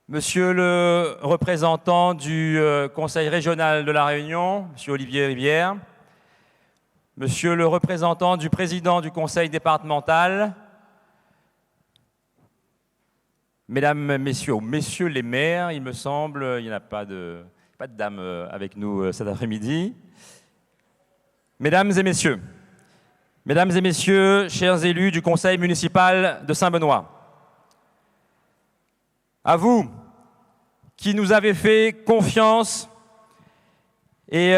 Monsieur le représentant du Conseil régional de la Réunion, Monsieur Olivier Rivière, Monsieur le représentant du président du Conseil départemental, Mesdames, Messieurs les maires, il me semble, il n'y a pas de dames avec nous cet après-midi. Mesdames et Messieurs, chers élus du Conseil municipal de Saint-Benoît, à vous qui nous avez fait confiance et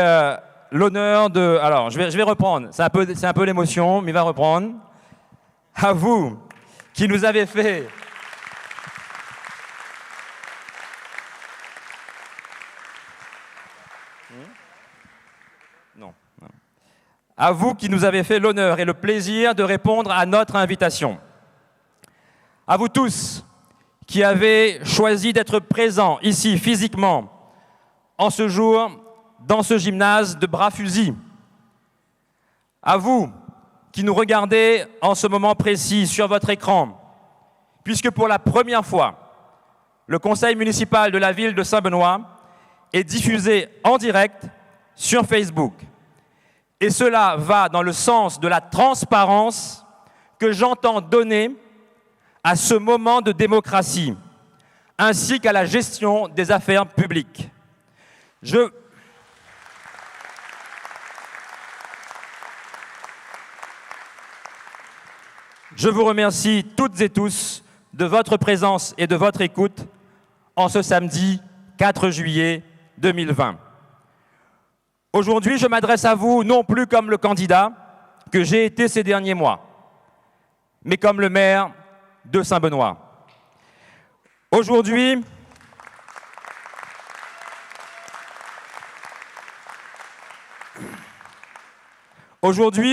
l'honneur de... Alors, je vais reprendre, c'est un peu l'émotion, mais il va reprendre. À vous qui nous avez fait... Non. À vous qui nous avez fait l'honneur et le plaisir de répondre à notre invitation. À vous tous qui avez choisi d'être présents ici physiquement en ce jour dans ce gymnase de bras fusils. À vous qui nous regardez en ce moment précis sur votre écran, puisque pour la première fois, le Conseil municipal de la ville de Saint-Benoît est diffusé en direct sur Facebook. Et cela va dans le sens de la transparence que j'entends donner à ce moment de démocratie, ainsi qu'à la gestion des affaires publiques. Je vous remercie toutes et tous de votre présence et de votre écoute en ce samedi 4 juillet 2020. Aujourd'hui, je m'adresse à vous non plus comme le candidat que j'ai été ces derniers mois, mais comme le maire de Saint-Benoît. Aujourd'hui,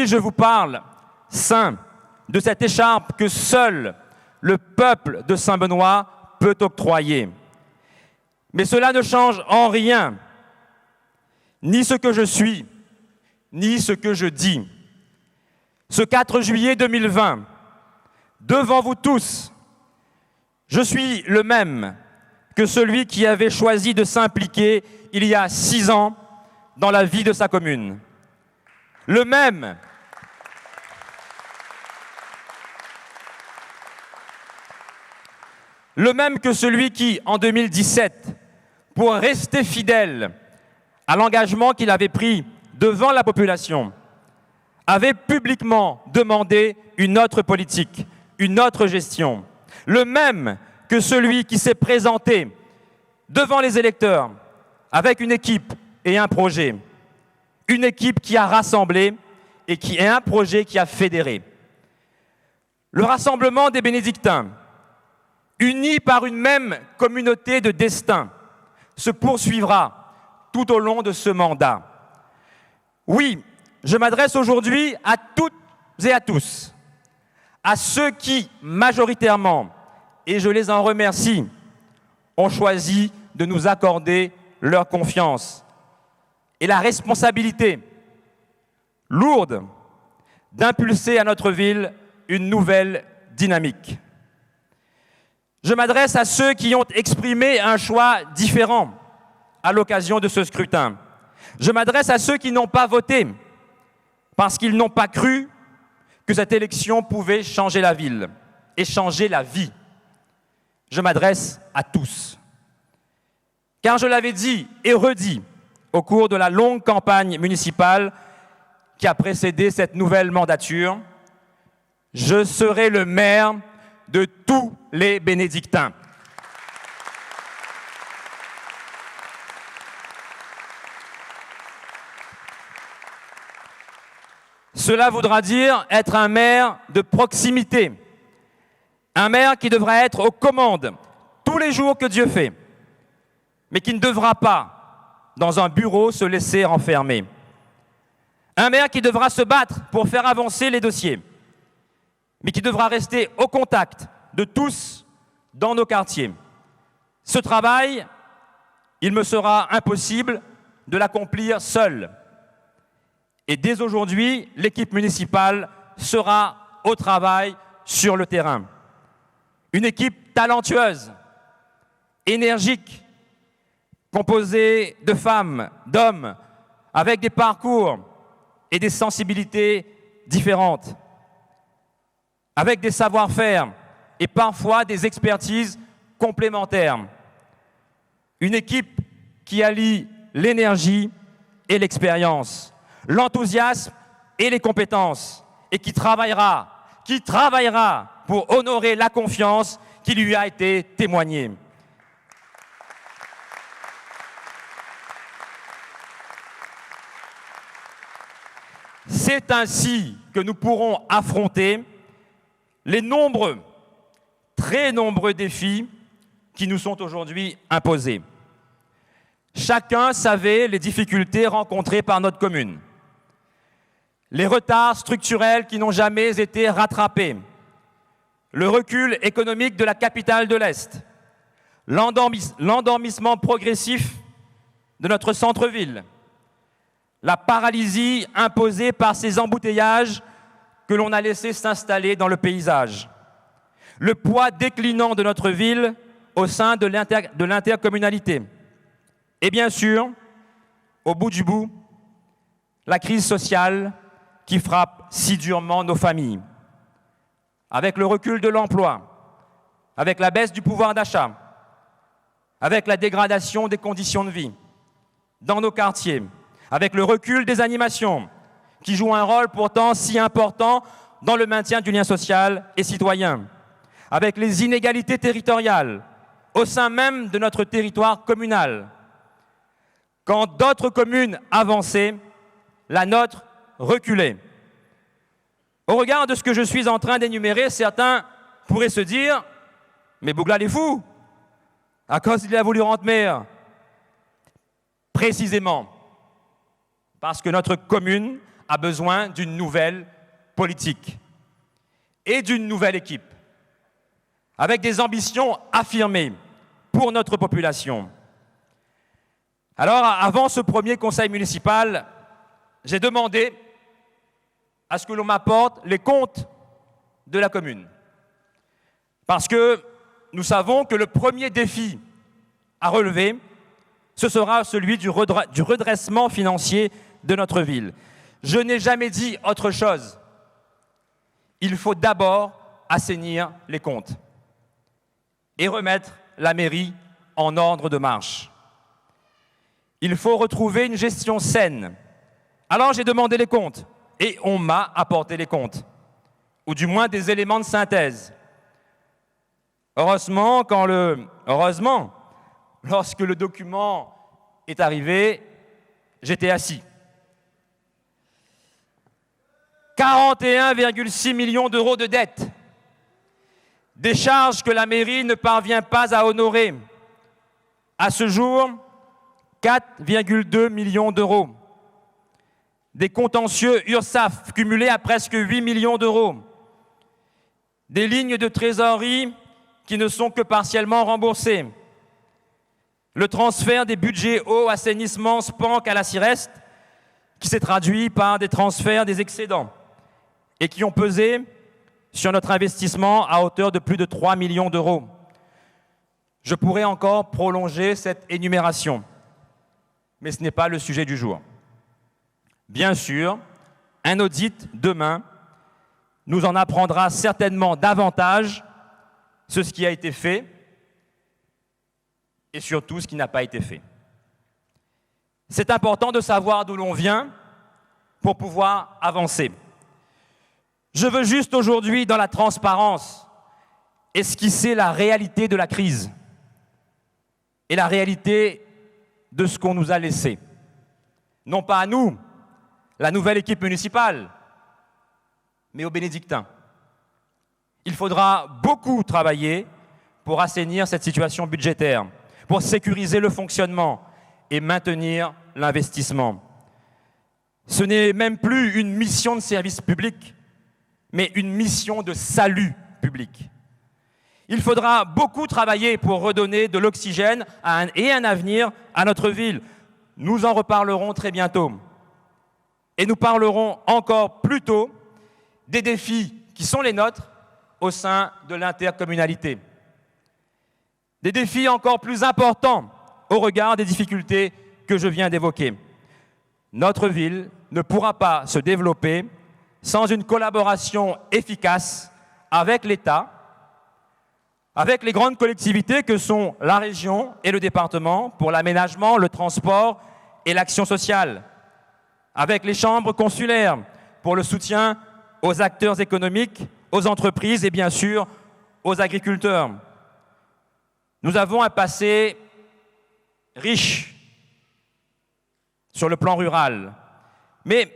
je vous parle, saint, de cette écharpe que seul le peuple de Saint-Benoît peut octroyer. Mais cela ne change en rien ni ce que je suis, ni ce que je dis. Ce 4 juillet 2020, devant vous tous, je suis le même que celui qui avait choisi de s'impliquer il y a 6 ans dans la vie de sa commune. Le même que celui qui, en 2017, pour rester fidèle à l'engagement qu'il avait pris devant la population, avait publiquement demandé une autre politique, une autre gestion. Le même que celui qui s'est présenté devant les électeurs avec une équipe et un projet. Une équipe qui a rassemblé et un projet qui a fédéré. Le rassemblement des bénédictins, unis par une même communauté de destin, se poursuivra tout au long de ce mandat. Oui, je m'adresse aujourd'hui à toutes et à tous, à ceux qui, majoritairement, et je les en remercie, ont choisi de nous accorder leur confiance et la responsabilité lourde d'impulser à notre ville une nouvelle dynamique. Je m'adresse à ceux qui ont exprimé un choix différent à l'occasion de ce scrutin. Je m'adresse à ceux qui n'ont pas voté parce qu'ils n'ont pas cru que cette élection pouvait changer la ville et changer la vie. Je m'adresse à tous. Car je l'avais dit et redit au cours de la longue campagne municipale qui a précédé cette nouvelle mandature, je serai le maire de tous les bénédictins. Cela voudra dire être un maire de proximité, un maire qui devra être aux commandes tous les jours que Dieu fait, mais qui ne devra pas, dans un bureau, se laisser enfermer. Un maire qui devra se battre pour faire avancer les dossiers, mais qui devra rester au contact de tous dans nos quartiers. Ce travail, il me sera impossible de l'accomplir seul. Et dès aujourd'hui, l'équipe municipale sera au travail sur le terrain. Une équipe talentueuse, énergique, composée de femmes, d'hommes, avec des parcours et des sensibilités différentes, avec des savoir-faire et parfois des expertises complémentaires. Une équipe qui allie l'énergie et l'expérience, l'enthousiasme et les compétences, et qui travaillera pour honorer la confiance qui lui a été témoignée. C'est ainsi que nous pourrons affronter les nombreux, très nombreux défis qui nous sont aujourd'hui imposés. Chacun savait les difficultés rencontrées par notre commune, les retards structurels qui n'ont jamais été rattrapés, le recul économique de la capitale de l'Est, l'endormissement progressif de notre centre-ville, la paralysie imposée par ces embouteillages que l'on a laissé s'installer dans le paysage, le poids déclinant de notre ville au sein de l'intercommunalité, et bien sûr, au bout du bout, la crise sociale qui frappe si durement nos familles, avec le recul de l'emploi, avec la baisse du pouvoir d'achat, avec la dégradation des conditions de vie dans nos quartiers, avec le recul des animations, qui jouent un rôle pourtant si important dans le maintien du lien social et citoyen, avec les inégalités territoriales au sein même de notre territoire communal. Quand d'autres communes avançaient, la nôtre reculait. Au regard de ce que je suis en train d'énumérer, certains pourraient se dire « Mais Bouglal est fou, à cause qu'il a voulu rendre maire ». Précisément, parce que notre commune a besoin d'une nouvelle politique et d'une nouvelle équipe, avec des ambitions affirmées pour notre population. Alors, avant ce premier conseil municipal, j'ai demandé à ce que l'on m'apporte les comptes de la commune. Parce que nous savons que le premier défi à relever, ce sera celui du redressement financier de notre ville. Je n'ai jamais dit autre chose. Il faut d'abord assainir les comptes et remettre la mairie en ordre de marche. Il faut retrouver une gestion saine. Alors j'ai demandé les comptes et on m'a apporté les comptes, ou du moins des éléments de synthèse. Heureusement, lorsque le document est arrivé, j'étais assis. 41,6 millions d'euros de dettes, des charges que la mairie ne parvient pas à honorer. À ce jour, 4,2 millions d'euros. Des contentieux URSSAF cumulés à presque 8 millions d'euros. Des lignes de trésorerie qui ne sont que partiellement remboursées. Le transfert des budgets eau, assainissement, SPANC à la CIREST, qui s'est traduit par des transferts des excédents et qui ont pesé sur notre investissement à hauteur de plus de 3 millions d'euros. Je pourrais encore prolonger cette énumération, mais ce n'est pas le sujet du jour. Bien sûr, un audit demain nous en apprendra certainement davantage sur ce qui a été fait et surtout ce qui n'a pas été fait. C'est important de savoir d'où l'on vient pour pouvoir avancer. Je veux juste aujourd'hui, dans la transparence, esquisser la réalité de la crise et la réalité de ce qu'on nous a laissé. Non pas à nous, la nouvelle équipe municipale, mais aux bénédictins. Il faudra beaucoup travailler pour assainir cette situation budgétaire, pour sécuriser le fonctionnement et maintenir l'investissement. Ce n'est même plus une mission de service public, mais une mission de salut public. Il faudra beaucoup travailler pour redonner de l'oxygène et un avenir à notre ville. Nous en reparlerons très bientôt. Et nous parlerons encore plus tôt des défis qui sont les nôtres au sein de l'intercommunalité. Des défis encore plus importants au regard des difficultés que je viens d'évoquer. Notre ville ne pourra pas se développer sans une collaboration efficace avec l'État, avec les grandes collectivités que sont la région et le département pour l'aménagement, le transport et l'action sociale, avec les chambres consulaires pour le soutien aux acteurs économiques, aux entreprises et bien sûr aux agriculteurs. Nous avons un passé riche sur le plan rural, mais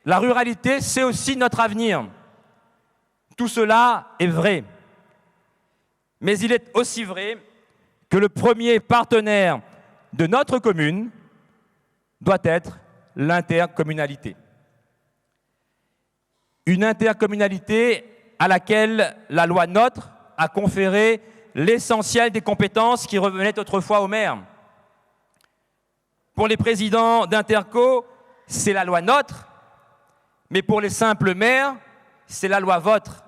la ruralité, c'est aussi notre avenir. Tout cela est vrai, mais il est aussi vrai que le premier partenaire de notre commune doit être l'intercommunalité. Une intercommunalité à laquelle la loi NOTRe a conféré l'essentiel des compétences qui revenaient autrefois aux maires. Pour les présidents d'interco, c'est la loi NOTRe, mais pour les simples maires, c'est la loi VOTRe.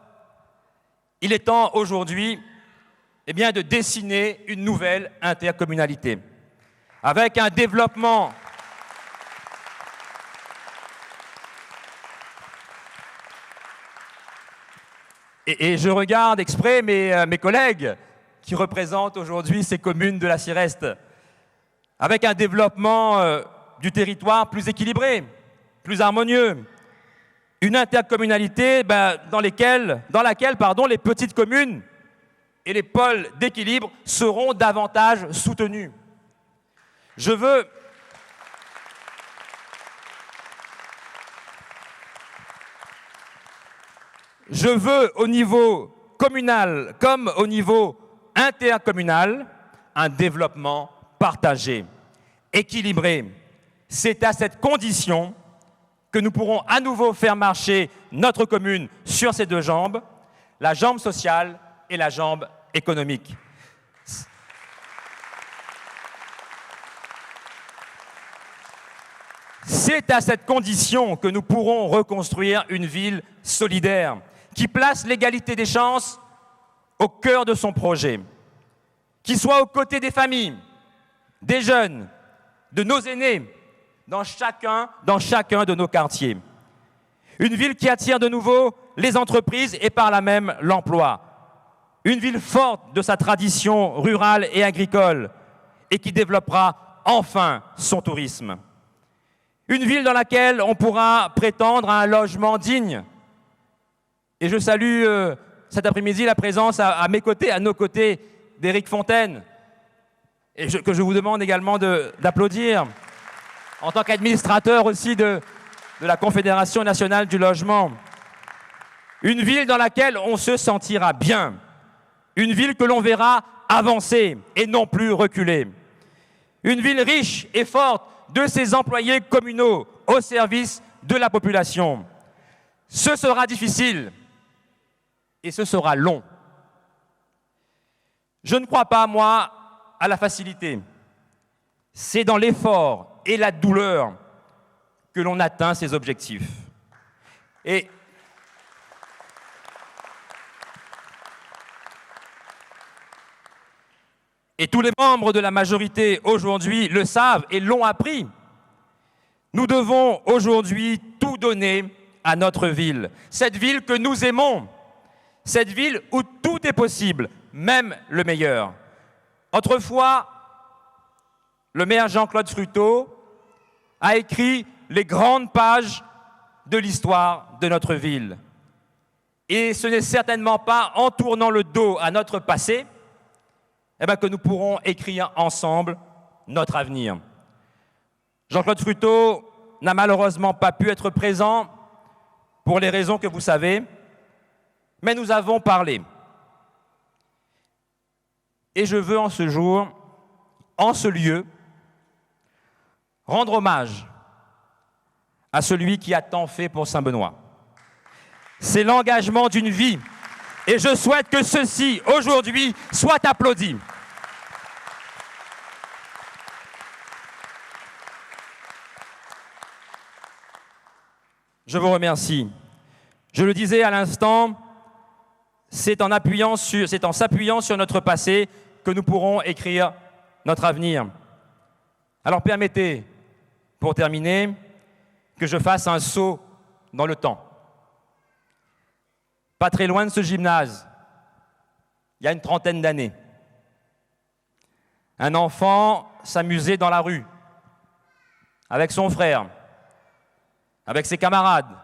Il est temps aujourd'hui de dessiner une nouvelle intercommunalité, avec un développement et je regarde exprès mes collègues qui représentent aujourd'hui ces communes de la Siereste, avec un développement du territoire plus équilibré, plus harmonieux, une intercommunalité dans laquelle les petites communes et les pôles d'équilibre seront davantage soutenus. Je veux au niveau communal comme au niveau intercommunal un développement partagé, équilibré. C'est à cette condition que nous pourrons à nouveau faire marcher notre commune sur ses deux jambes, la jambe sociale et la jambe économique. C'est à cette condition que nous pourrons reconstruire une ville solidaire qui place l'égalité des chances au cœur de son projet, qui soit aux côtés des familles, des jeunes, de nos aînés, dans chacun de nos quartiers. Une ville qui attire de nouveau les entreprises et par là même l'emploi. Une ville forte de sa tradition rurale et agricole et qui développera enfin son tourisme. Une ville dans laquelle on pourra prétendre à un logement digne. Et je salue cet après-midi la présence à mes côtés, à nos côtés, d'Éric Fontaine, et que je vous demande également d'applaudir, en tant qu'administrateur aussi de la Confédération nationale du logement. Une ville dans laquelle on se sentira bien. Une ville que l'on verra avancer et non plus reculer. Une ville riche et forte de ses employés communaux au service de la population. Ce sera difficile et ce sera long. Je ne crois pas, moi, à la facilité. C'est dans l'effort et la douleur que l'on atteint ses objectifs. Et tous les membres de la majorité aujourd'hui le savent et l'ont appris. Nous devons aujourd'hui tout donner à notre ville. Cette ville que nous aimons. Cette ville où tout est possible, même le meilleur. Autrefois, le maire Jean-Claude Fruteau a écrit les grandes pages de l'histoire de notre ville. Et ce n'est certainement pas en tournant le dos à notre passé que nous pourrons écrire ensemble notre avenir. Jean-Claude Fruteau n'a malheureusement pas pu être présent pour les raisons que vous savez, mais nous avons parlé. Et je veux en ce jour, en ce lieu, rendre hommage à celui qui a tant fait pour Saint-Benoît. C'est l'engagement d'une vie. Et je souhaite que ceci, aujourd'hui, soit applaudi. Je vous remercie. Je le disais à l'instant, c'est en s'appuyant sur notre passé que nous pourrons écrire notre avenir. Alors permettez, pour terminer, que je fasse un saut dans le temps. Pas très loin de ce gymnase, il y a une trentaine d'années, un enfant s'amusait dans la rue, avec son frère, avec ses camarades,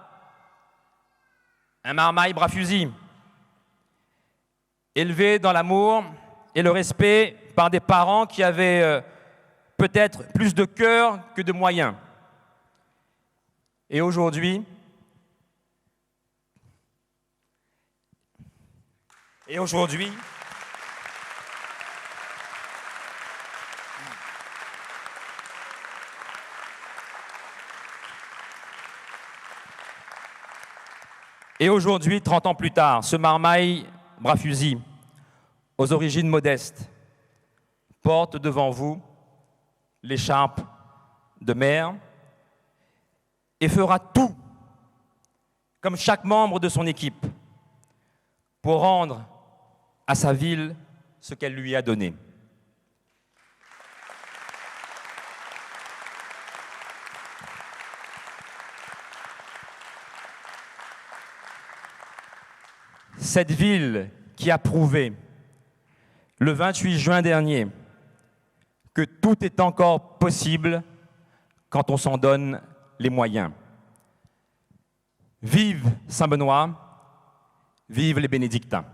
un marmaille bras fusil, élevé dans l'amour et le respect par des parents qui avaient peut-être plus de cœur que de moyens. Et aujourd'hui, Et aujourd'hui, 30 ans plus tard, ce marmaille bras fusil, aux origines modestes, porte devant vous l'écharpe de maire et fera tout, comme chaque membre de son équipe, pour rendre à sa ville ce qu'elle lui a donné. Cette ville qui a prouvé, le 28 juin dernier, que tout est encore possible quand on s'en donne les moyens. Vive Saint-Benoît, vive les bénédictins.